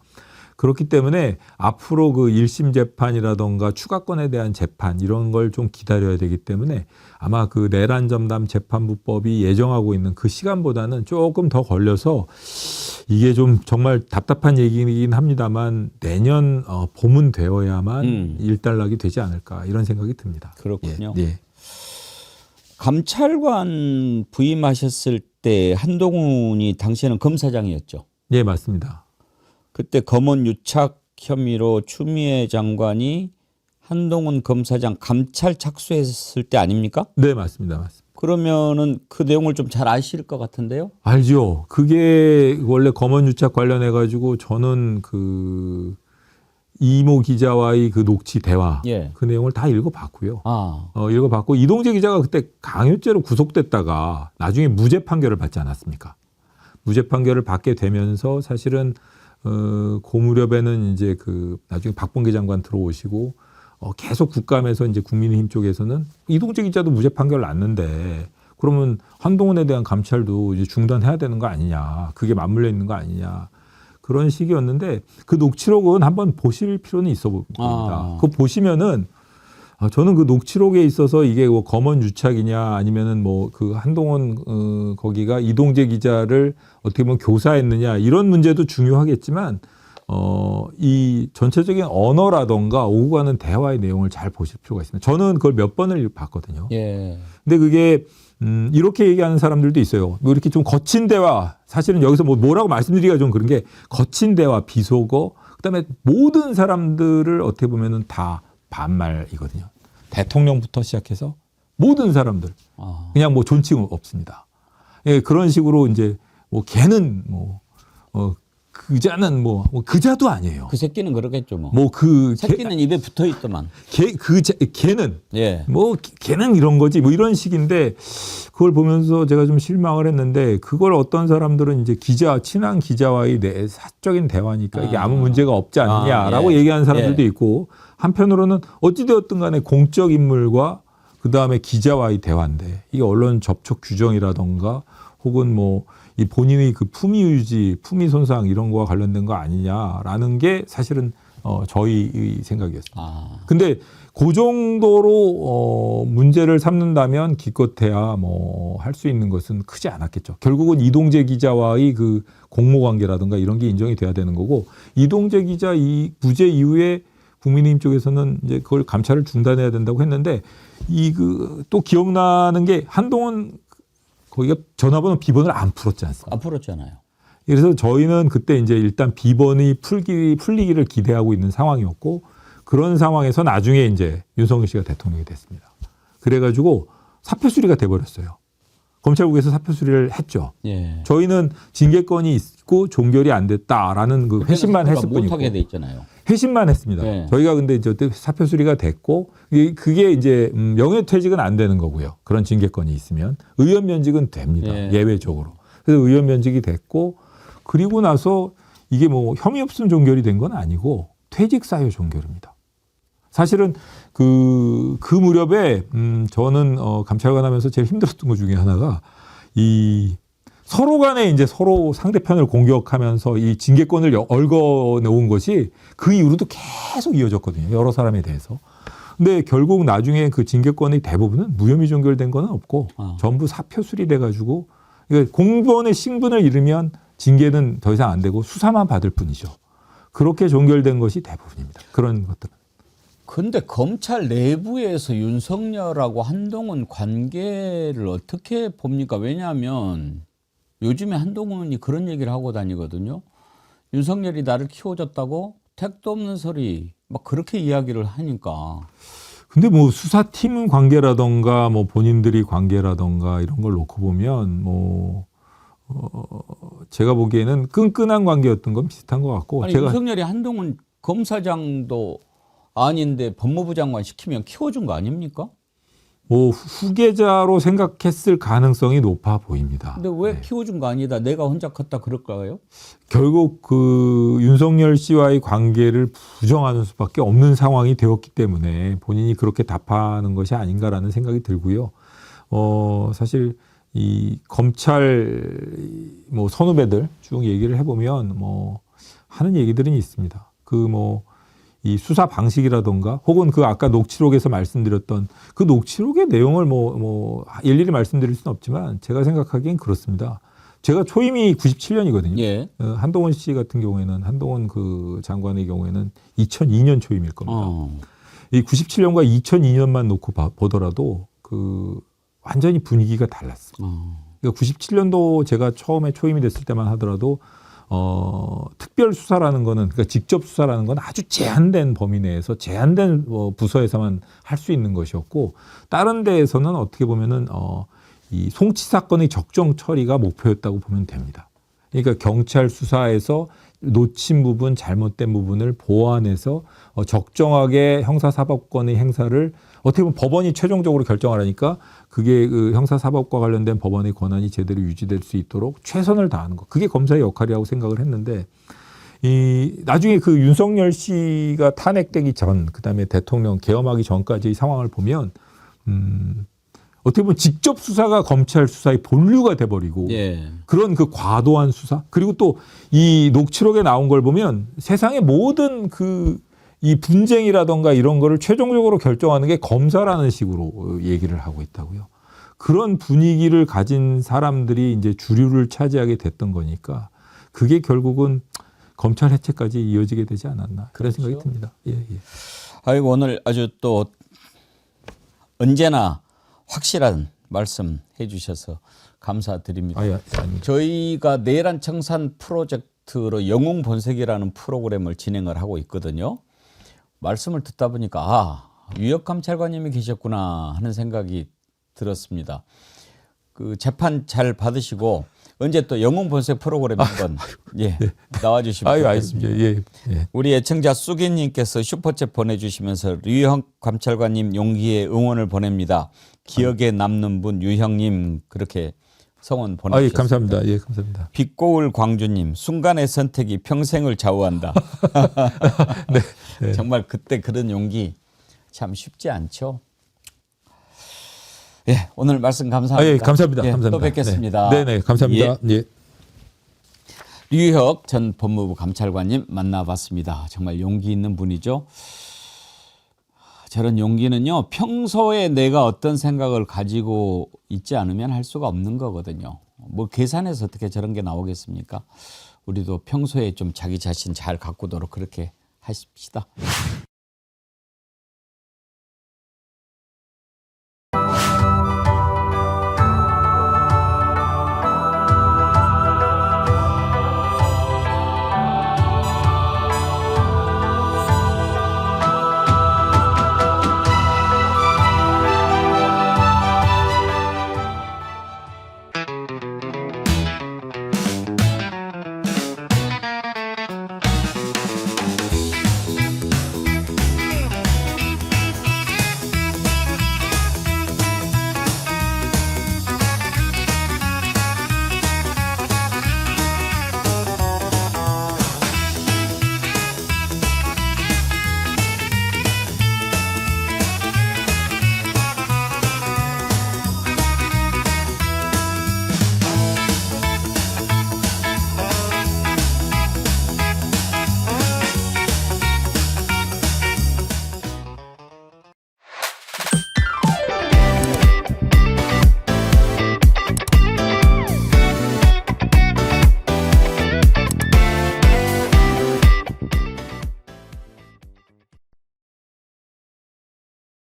B: 그렇기 때문에 앞으로 그 1심 재판이라던가 추가건에 대한 재판 이런 걸 좀 기다려야 되기 때문에 아마 그 내란 전담 재판부법이 예정하고 있는 그 시간보다는 조금 더 걸려서 이게 좀 정말 답답한 얘기이긴 합니다만 내년 봄은 되어야만 일단락이 되지 않을까 이런 생각이 듭니다.
A: 그렇군요.
B: 예.
A: 감찰관 부임하셨을 때 한동훈이 당시에는 검사장이었죠.
B: 예, 맞습니다.
A: 그때 검언 유착 혐의로 추미애 장관이 한동훈 검사장 감찰 착수했을 때 아닙니까?
B: 네, 맞습니다.
A: 그러면은 그 내용을 좀 잘 아실 것 같은데요.
B: 알죠. 그게 원래 검언 유착 관련해 가지고 저는 그 이모 기자와의 그 녹취 대화
A: 예.
B: 그 내용을 다 읽어봤고요.
A: 아,
B: 읽어봤고 이동재 기자가 그때 강요죄로 구속됐다가 나중에 무죄 판결을 받지 않았습니까? 무죄 판결을 받게 되면서 사실은 그 무렵에는 이제 그 나중에 박범계 장관 들어오시고 계속 국감에서 이제 국민의힘 쪽에서는 이동재 기자도 무죄 판결을 났는데 그러면 한동훈에 대한 감찰도 이제 중단해야 되는 거 아니냐, 그게 맞물려 있는 거 아니냐. 그런 식이었는데 그 녹취록은 한번 보실 필요는 있어 보입니다. 그거 보시면은 저는 그 녹취록에 있어서 이게 뭐 검언 유착이냐 아니면은 뭐 그 한동훈 거기가 이동재 기자를 어떻게 보면 교사했느냐 이런 문제도 중요하겠지만 이 전체적인 언어라던가 오고 가는 대화의 내용을 잘 보실 필요가 있습니다. 저는 그걸 몇 번을 봤거든요.
A: 예.
B: 근데 그게 이렇게 얘기하는 사람들도 있어요. 뭐 이렇게 좀 거친 대화, 사실은 여기서 뭐라고 말씀드리기가 좀 그런 게 거친 대화, 비속어, 그다음에 모든 사람들을 어떻게 보면은 다 반말이거든요. 대통령부터 시작해서 모든 사람들 그냥 뭐 존칭 없습니다. 예, 그런 식으로 이제 뭐 걔는 뭐 그자는 뭐 그자도 아니에요.
A: 그 새끼는 그러겠죠 뭐.
B: 뭐 그
A: 새끼는 입에 붙어 있더만.
B: 걔는
A: 예.
B: 뭐 걔는 이런 거지 뭐 이런 식인데 그걸 보면서 제가 좀 실망을 했는데 그걸 어떤 사람들은 이제 친한 기자와의 사적인 대화니까 이게 아무 문제가 없지 않느냐라고
A: 예.
B: 얘기하는 사람들도 있고 한편으로는 어찌되었든 간에 공적 인물과 그다음에 기자와의 대화인데 이게 언론 접촉 규정이라던가 혹은 뭐 이 본인의 그 품위 유지, 품위 손상 이런 거와 관련된 거 아니냐라는 게 사실은 저희 생각이었습니다. 근데 그 정도로 문제를 삼는다면 기껏해야 뭐 할 수 있는 것은 크지 않았겠죠. 결국은 이동재 기자와의 그 공모 관계라든가 이런 게 인정이 돼야 되는 거고 이동재 기자 이 무죄 이후에 국민의힘 쪽에서는 이제 그걸 감찰을 중단해야 된다고 했는데 또 기억나는 게 한동훈 거기가 전화번호 비번을 안 풀었지 않습니까?
A: 안 풀었잖아요.
B: 그래서 저희는 그때 이제 일단 비번이 풀리기를 기대하고 있는 상황이었고 그런 상황에서 나중에 이제 윤석열 씨가 대통령이 됐습니다. 그래가지고 사표 수리가 돼버렸어요. 검찰국에서 사표 수리를 했죠.
A: 예.
B: 저희는 징계권이 있고 종결이 안 됐다라는 그 회신만 했을 뿐이고
A: 못하게 돼 있잖아요.
B: 회신만 했습니다.
A: 네.
B: 저희가 근데 이제 사표 수리가 됐고 그게 이제 명예퇴직은 안 되는 거고요. 그런 징계권이 있으면 의원 면직은 됩니다.
A: 예.
B: 예외적으로. 그래서 의원 면직이 됐고 그리고 나서 이게 뭐 혐의 없음 종결이 된 건 아니고 퇴직 사유 종결입니다. 사실은 그 무렵에 저는 감찰관 하면서 제일 힘들었던 것 중에 하나가 서로 간에 이제 서로 상대편을 공격하면서 이 징계권을 얽어놓은 것이 그 이후로도 계속 이어졌거든요. 여러 사람에 대해서. 근데 결국 나중에 그 징계권의 대부분은 무혐의 종결된 건 없고 전부 사표 수리돼 가지고 공무원의 신분을 잃으면 징계는 더 이상 안 되고 수사만 받을 뿐이죠. 그렇게 종결된 것이 대부분입니다. 그런 것들은.
A: 근데 검찰 내부에서 윤석열하고 한동훈 관계를 어떻게 봅니까? 왜냐하면 요즘에 한동훈이 그런 얘기를 하고 다니거든요. 윤석열이 나를 키워줬다고 택도 없는 소리 막 그렇게 이야기를 하니까.
B: 근데 뭐 수사팀 관계라던가 뭐 본인들이 관계라던가 이런 걸 놓고 보면 뭐 제가 보기에는 끈끈한 관계였던 건 비슷한 것 같고.
A: 아니, 윤석열이 한동훈 검사장도 아닌데 법무부 장관 시키면 키워준 거 아닙니까?
B: 뭐 후계자로 생각했을 가능성이 높아 보입니다.
A: 근데 왜 키워준 거 아니다. 내가 혼자 컸다 그럴까요?
B: 결국 그 윤석열 씨와의 관계를 부정하는 수밖에 없는 상황이 되었기 때문에 본인이 그렇게 답하는 것이 아닌가라는 생각이 들고요. 사실 이 검찰 뭐 선후배들 쭉 얘기를 해보면 뭐 하는 얘기들은 있습니다. 이 수사 방식이라던가 혹은 그 아까 녹취록에서 말씀드렸던 그 녹취록의 내용을 뭐 일일이 말씀드릴 수는 없지만 제가 생각하기엔 그렇습니다. 제가 초임이 97년이거든요.
A: 예.
B: 한동훈 씨 같은 경우에는 한동훈 그 장관의 경우에는 2002년 초임일 겁니다. 이 97년과 2002년만 놓고 보더라도 그 완전히 분위기가 달랐어요. 그러니까 97년도 제가 처음에 초임이 됐을 때만 하더라도 특별 수사라는 거는 그러니까 직접 수사라는 건 아주 제한된 범위 내에서 제한된 부서에서만 할 수 있는 것이었고 다른 데에서는 어떻게 보면은 이 송치 사건의 적정 처리가 목표였다고 보면 됩니다. 그러니까 경찰 수사에서 놓친 부분, 잘못된 부분을 보완해서 적정하게 형사사법권의 행사를 어떻게 보면 법원이 최종적으로 결정하라니까 그게 그 형사사법과 관련된 법원의 권한이 제대로 유지될 수 있도록 최선을 다하는 것. 그게 검사의 역할이라고 생각을 했는데 나중에 그 윤석열 씨가 탄핵되기 전, 그다음에 대통령 계엄하기 전까지의 상황을 보면 어떻게 보면 직접 수사가 검찰 수사의 본류가 돼버리고
A: 예.
B: 그런 그 과도한 수사 그리고 또 이 녹취록에 나온 걸 보면 세상의 모든 그 이 분쟁이라던가 이런 거를 최종적으로 결정하는 게 검사라는 식으로 얘기를 하고 있다고요. 그런 분위기를 가진 사람들이 이제 주류를 차지하게 됐던 거니까 그게 결국은 검찰 해체까지 이어지게 되지 않았나 그런
A: 그렇죠.
B: 생각이 듭니다. 예, 예.
A: 아이고 오늘 아주 또 언제나 확실한 말씀 해주셔서 감사드립니다.
B: 아닙니다.
A: 저희가 내란 청산 프로젝트로 영웅 본색이라는 프로그램을 진행을 하고 있거든요. 말씀을 듣다 보니까 유역 감찰관님이 계셨구나 하는 생각이 들었습니다. 그 재판 잘 받으시고 언제 또 영웅 본색 프로그램 한번 예, 나와주시면 좋겠습니다.
B: 예, 예.
A: 우리 애청자 쑥이님께서 슈퍼챗 보내주시면서 류형 감찰관님 용기에 응원을 보냅니다. 기억에 남는 분 유형님 그렇게 성원 보내주셨습니다.
B: 예, 감사합니다. 예, 감사합니다.
A: 빛고울 광주님 순간의 선택이 평생을 좌우한다.
B: 네.
A: 정말 그때 그런 용기 참 쉽지 않죠. 예, 오늘 말씀 감사합니다.
B: 예, 감사합니다.
A: 예,
B: 감사합니다.
A: 또 뵙겠습니다.
B: 네, 네, 감사합니다. 예.
A: 류혁 전 법무부 감찰관님 만나봤습니다. 정말 용기 있는 분이죠. 저런 용기는요, 평소에 내가 어떤 생각을 가지고 있지 않으면 할 수가 없는 거거든요. 뭐 계산해서 어떻게 저런 게 나오겠습니까? 우리도 평소에 좀 자기 자신 잘 가꾸도록 그렇게 하십시다.